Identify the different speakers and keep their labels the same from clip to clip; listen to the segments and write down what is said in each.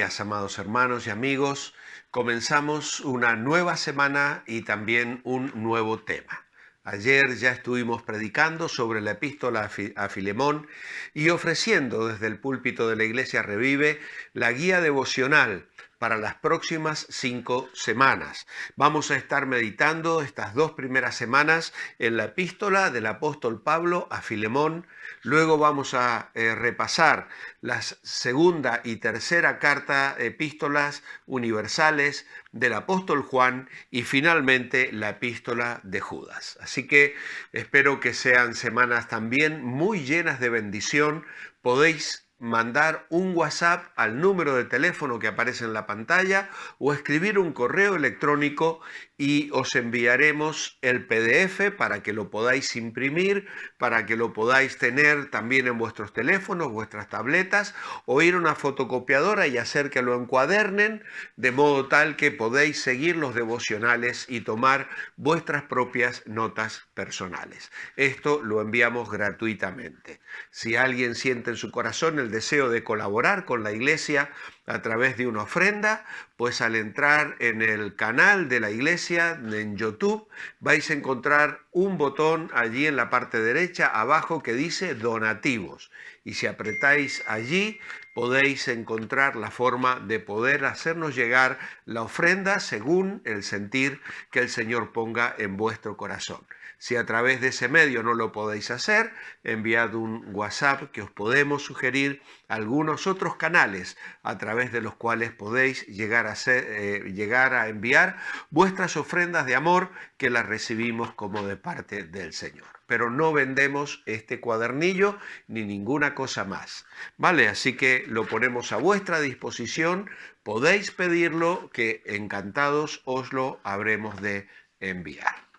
Speaker 1: días, amados hermanos y amigos. Comenzamos una nueva semana y también un nuevo tema. Ayer ya estuvimos predicando sobre la epístola a Filemón y ofreciendo desde el púlpito de la Iglesia Revive la guía devocional para las próximas 5 semanas. Vamos a estar meditando estas 2 primeras semanas en la epístola del apóstol Pablo a Filemón. Luego vamos a repasar la segunda y tercera carta, epístolas universales del apóstol Juan y finalmente la epístola de Judas. Así que espero que sean semanas también muy llenas de bendición. Podéis mandar un WhatsApp al número de teléfono que aparece en la pantalla o escribir un correo electrónico y os enviaremos el PDF para que lo podáis imprimir, para que lo podáis tener también en vuestros teléfonos, vuestras tabletas, o ir a una fotocopiadora y hacer que lo encuadernen, de modo tal que podéis seguir los devocionales y tomar vuestras propias notas personales. Esto lo enviamos gratuitamente. Si alguien siente en su corazón el deseo de colaborar con la iglesia a través de una ofrenda, pues al entrar en el canal de la iglesia en YouTube vais a encontrar un botón allí en la parte derecha abajo que dice donativos, y si apretáis allí podéis encontrar la forma de poder hacernos llegar la ofrenda según el sentir que el Señor ponga en vuestro corazón. Si a través de ese medio no lo podéis hacer, enviad un WhatsApp que os podemos sugerir algunos otros canales a través de los cuales podéis llegar a enviar vuestras ofrendas de amor que las recibimos como de parte del Señor. Pero no vendemos este cuadernillo ni ninguna cosa más, ¿vale? Así que lo ponemos a vuestra disposición, podéis pedirlo, que encantados os lo habremos de enviar.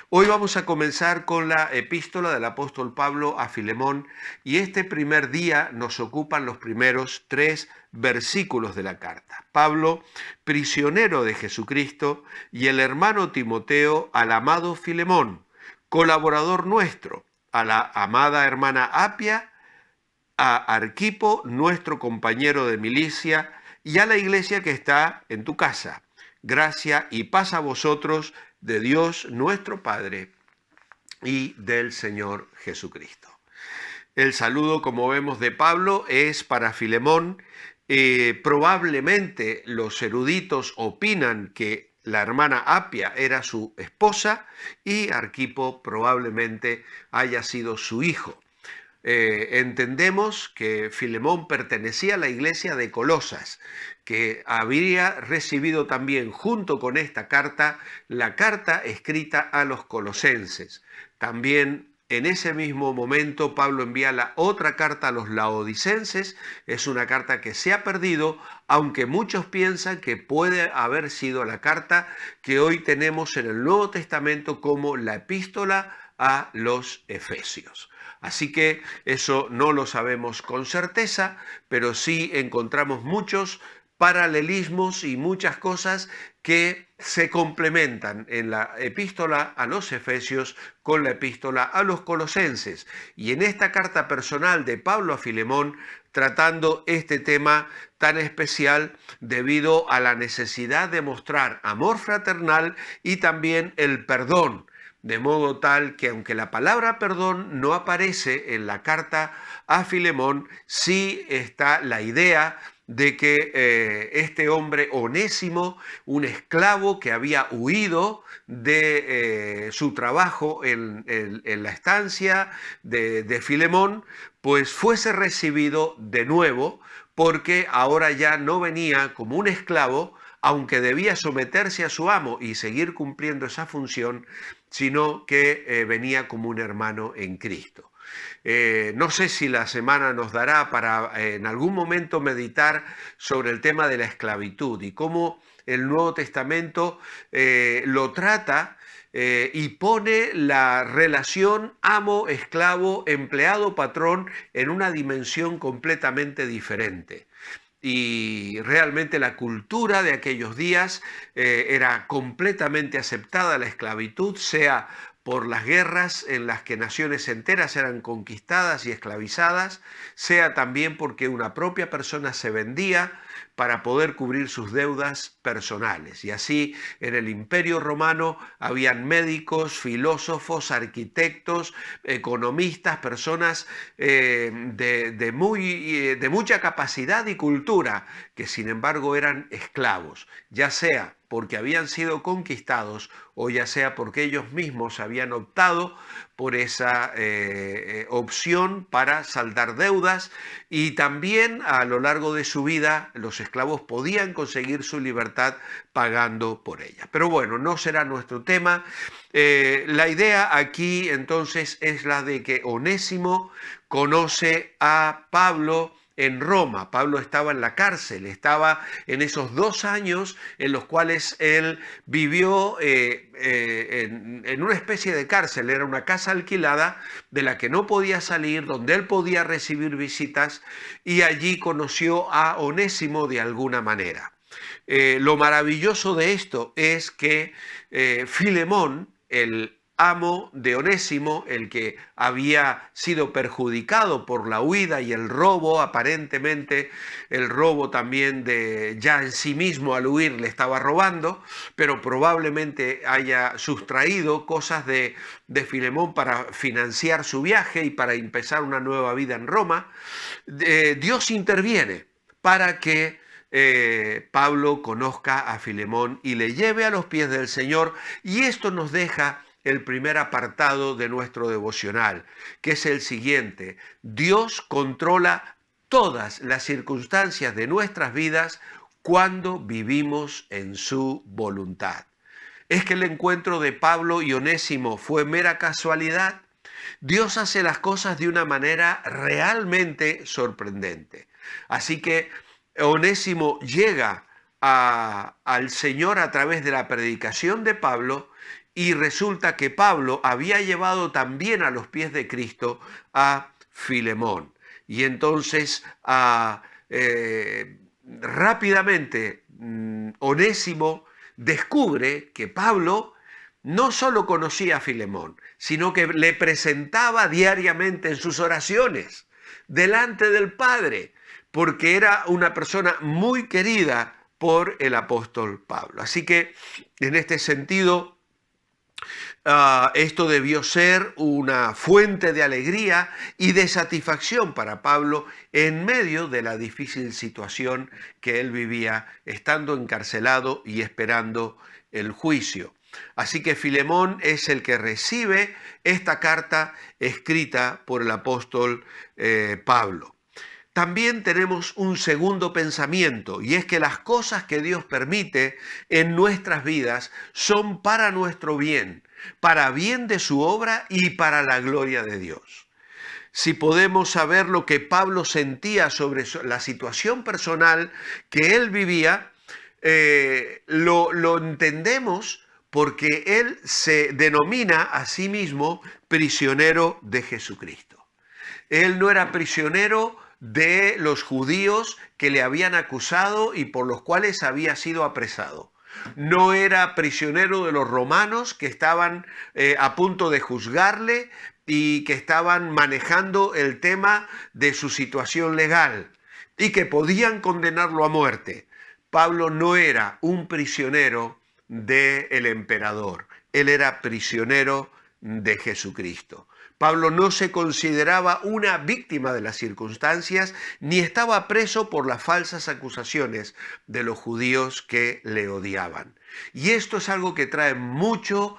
Speaker 1: Hoy vamos a comenzar con la epístola del apóstol Pablo a Filemón y este primer día nos ocupan los primeros 3 versículos de la carta. Pablo, prisionero de Jesucristo, y el hermano Timoteo al amado Filemón, colaborador nuestro, a la amada hermana Apia, a Arquipo, nuestro compañero de milicia, y a la iglesia que está en tu casa. Gracia y paz a vosotros de Dios nuestro Padre y del Señor Jesucristo. El saludo, como vemos, de Pablo es para Filemón. Probablemente los eruditos opinan que la hermana Apia era su esposa y Arquipo probablemente haya sido su hijo. Entendemos que Filemón pertenecía a la iglesia de Colosas, que habría recibido también junto con esta carta la carta escrita a los colosenses. También en ese mismo momento Pablo envía la otra carta a los laodicenses. Es una carta que se ha perdido, aunque muchos piensan que puede haber sido la carta que hoy tenemos en el Nuevo Testamento como la epístola a los Efesios. Así que eso no lo sabemos con certeza, pero sí encontramos muchos paralelismos y muchas cosas que se complementan en la epístola a los Efesios con la epístola a los Colosenses. Y en esta carta personal de Pablo a Filemón, tratando este tema tan especial debido a la necesidad de mostrar amor fraternal y también el perdón, de modo tal que aunque la palabra perdón no aparece en la carta a Filemón, sí está la idea de que este hombre Onésimo, un esclavo que había huido de su trabajo en la estancia de Filemón, pues fuese recibido de nuevo, porque ahora ya no venía como un esclavo, aunque debía someterse a su amo y seguir cumpliendo esa función, sino que venía como un hermano en Cristo. No sé si la semana nos dará para en algún momento meditar sobre el tema de la esclavitud y cómo el Nuevo Testamento lo trata y pone la relación amo, esclavo, empleado, patrón en una dimensión completamente diferente. Y realmente la cultura de aquellos días era completamente aceptada la esclavitud, sea por las guerras en las que naciones enteras eran conquistadas y esclavizadas, sea también porque una propia persona se vendía para poder cubrir sus deudas personales. Y así en el Imperio Romano habían médicos, filósofos, arquitectos, economistas, personas de mucha capacidad y cultura, que sin embargo eran esclavos, ya sea porque habían sido conquistados o ya sea porque ellos mismos habían optado por esa opción para saldar deudas, y también a lo largo de su vida los esclavos podían conseguir su libertad pagando por ella. Pero bueno, no será nuestro tema. La idea aquí entonces es la de que Onésimo conoce a Pablo en Roma. Pablo estaba en la cárcel, estaba en esos 2 años en los cuales él vivió en una especie de cárcel. Era una casa alquilada de la que no podía salir, donde él podía recibir visitas, y allí conoció a Onésimo de alguna manera. Lo maravilloso de esto es que Filemón, el amo de Onésimo, el que había sido perjudicado por la huida y el robo, aparentemente el robo también de ya en sí mismo al huir le estaba robando, pero probablemente haya sustraído cosas de Filemón para financiar su viaje y para empezar una nueva vida en Roma. Dios interviene para que Pablo conozca a Filemón y le lleve a los pies del Señor, y esto nos deja el primer apartado de nuestro devocional, que es el siguiente: Dios controla todas las circunstancias de nuestras vidas cuando vivimos en su voluntad. ¿Es que el encuentro de Pablo y Onésimo fue mera casualidad? Dios hace las cosas de una manera realmente sorprendente. Así que Onésimo llega al Señor a través de la predicación de Pablo, y resulta que Pablo había llevado también a los pies de Cristo a Filemón. Y entonces rápidamente Onésimo descubre que Pablo no solo conocía a Filemón, sino que le presentaba diariamente en sus oraciones delante del Padre, porque era una persona muy querida por el apóstol Pablo. Así que en este sentido, esto debió ser una fuente de alegría y de satisfacción para Pablo en medio de la difícil situación que él vivía, estando encarcelado y esperando el juicio. Así que Filemón es el que recibe esta carta escrita por el apóstol Pablo. También tenemos un segundo pensamiento, y es que las cosas que Dios permite en nuestras vidas son para nuestro bien, para bien de su obra y para la gloria de Dios. Si podemos saber lo que Pablo sentía sobre la situación personal que él vivía, lo entendemos porque él se denomina a sí mismo prisionero de Jesucristo. Él no era prisionero de los judíos que le habían acusado y por los cuales había sido apresado. No era prisionero de los romanos que estaban a punto de juzgarle y que estaban manejando el tema de su situación legal y que podían condenarlo a muerte. Pablo no era un prisionero del emperador, él era prisionero de Jesucristo. Pablo no se consideraba una víctima de las circunstancias, ni estaba preso por las falsas acusaciones de los judíos que le odiaban. Y esto es algo que trae mucho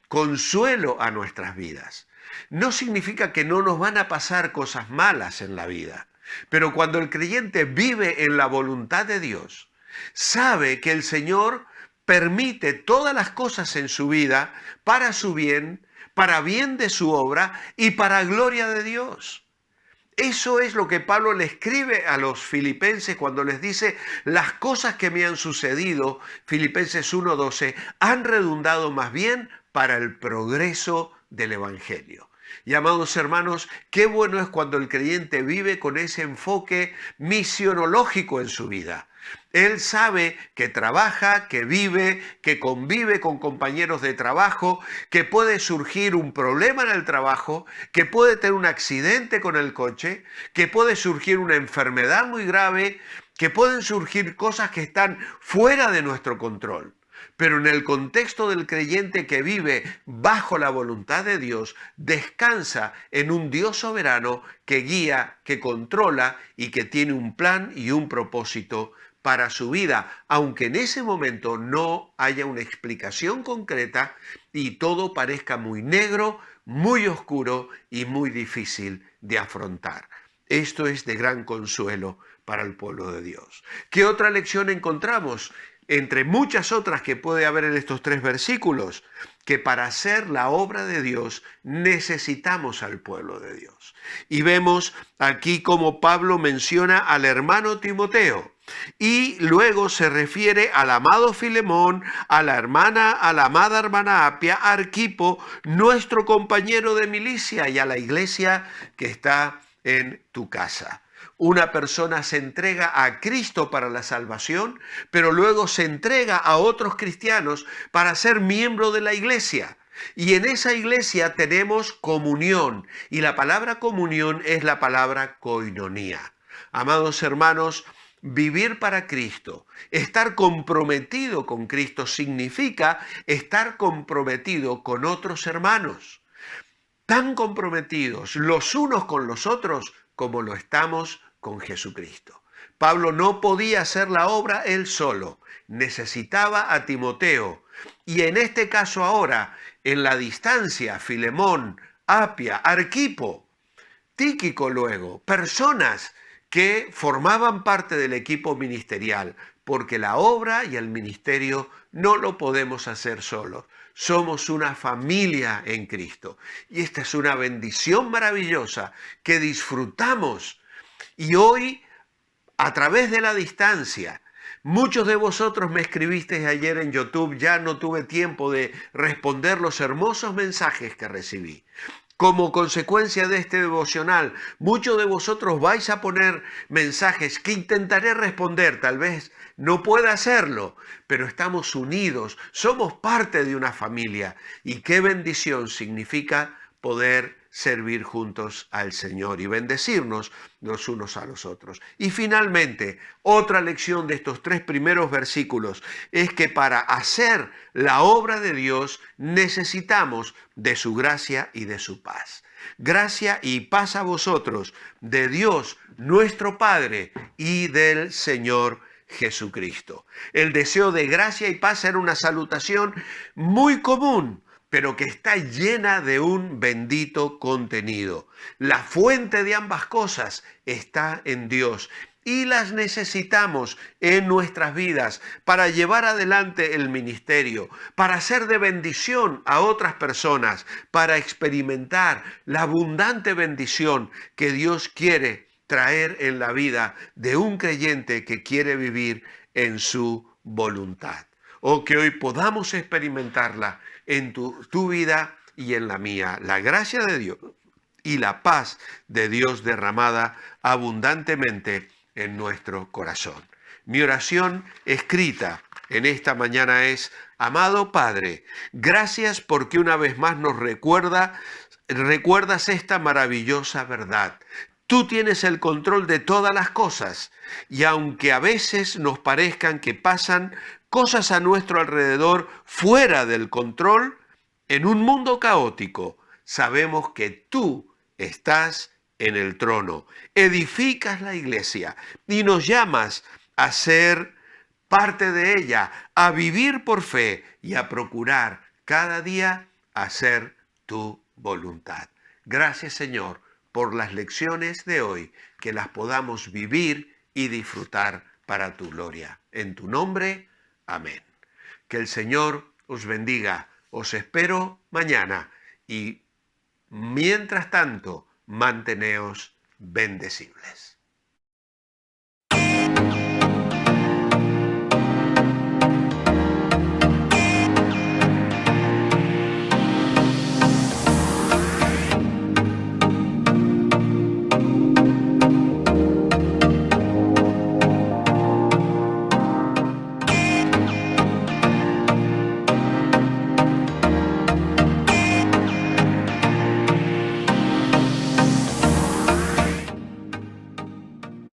Speaker 1: consuelo a nuestras vidas. No significa que no nos van a pasar cosas malas en la vida, pero cuando el creyente vive en la voluntad de Dios, sabe que el Señor permite todas las cosas en su vida para su bien, para bien de su obra y para gloria de Dios. Eso es lo que Pablo le escribe a los filipenses cuando les dice: las cosas que me han sucedido, Filipenses 1:12, han redundado más bien para el progreso del Evangelio. Y amados hermanos, qué bueno es cuando el creyente vive con ese enfoque misionológico en su vida. Él sabe que trabaja, que vive, que convive con compañeros de trabajo, que puede surgir un problema en el trabajo, que puede tener un accidente con el coche, que puede surgir una enfermedad muy grave, que pueden surgir cosas que están fuera de nuestro control. Pero en el contexto del creyente que vive bajo la voluntad de Dios, descansa en un Dios soberano que guía, que controla y que tiene un plan y un propósito para su vida, aunque en ese momento no haya una explicación concreta y todo parezca muy negro, muy oscuro y muy difícil de afrontar. Esto es de gran consuelo para el pueblo de Dios. ¿Qué otra lección encontramos? Entre muchas otras que puede haber en estos 3 versículos, que para hacer la obra de Dios necesitamos al pueblo de Dios. Y vemos aquí como Pablo menciona al hermano Timoteo y luego se refiere al amado Filemón, a la amada hermana Apia, a Arquipo, nuestro compañero de milicia, y a la iglesia que está en tu casa. Una persona se entrega a Cristo para la salvación, pero luego se entrega a otros cristianos para ser miembro de la iglesia. Y en esa iglesia tenemos comunión, y la palabra comunión es la palabra koinonía. Amados hermanos, vivir para Cristo, estar comprometido con Cristo significa estar comprometido con otros hermanos, tan comprometidos los unos con los otros como lo estamos con Jesucristo. Pablo no podía hacer la obra él solo, necesitaba a Timoteo. Y en este caso ahora, en la distancia, Filemón, Apia, Arquipo, Tíquico luego, personas que formaban parte del equipo ministerial, porque la obra y el ministerio no lo podemos hacer solos. Somos una familia en Cristo. Y esta es una bendición maravillosa que disfrutamos. Y hoy, a través de la distancia, muchos de vosotros me escribisteis ayer en YouTube, ya no tuve tiempo de responder los hermosos mensajes que recibí. Como consecuencia de este devocional, muchos de vosotros vais a poner mensajes que intentaré responder, tal vez no pueda hacerlo, pero estamos unidos, somos parte de una familia y qué bendición significa poder servir juntos al Señor y bendecirnos los unos a los otros. Y finalmente, otra lección de estos 3 primeros versículos es que para hacer la obra de Dios necesitamos de su gracia y de su paz. Gracia y paz a vosotros, de Dios nuestro Padre y del Señor Jesucristo. El deseo de gracia y paz era una salutación muy común, pero que está llena de un bendito contenido. La fuente de ambas cosas está en Dios y las necesitamos en nuestras vidas para llevar adelante el ministerio, para ser de bendición a otras personas, para experimentar la abundante bendición que Dios quiere traer en la vida de un creyente que quiere vivir en su voluntad. O que hoy podamos experimentarla en tu vida y en la mía. La gracia de Dios y la paz de Dios derramada abundantemente en nuestro corazón. Mi oración escrita en esta mañana es: amado Padre, gracias porque una vez más nos recuerdas esta maravillosa verdad. Tú tienes el control de todas las cosas y aunque a veces nos parezcan que pasan cosas a nuestro alrededor fuera del control, en un mundo caótico, sabemos que tú estás en el trono, edificas la iglesia y nos llamas a ser parte de ella, a vivir por fe y a procurar cada día hacer tu voluntad. Gracias, Señor, por las lecciones de hoy, que las podamos vivir y disfrutar para tu gloria. En tu nombre, amén. Que el Señor os bendiga. Os espero mañana y mientras tanto, manteneos bendecibles.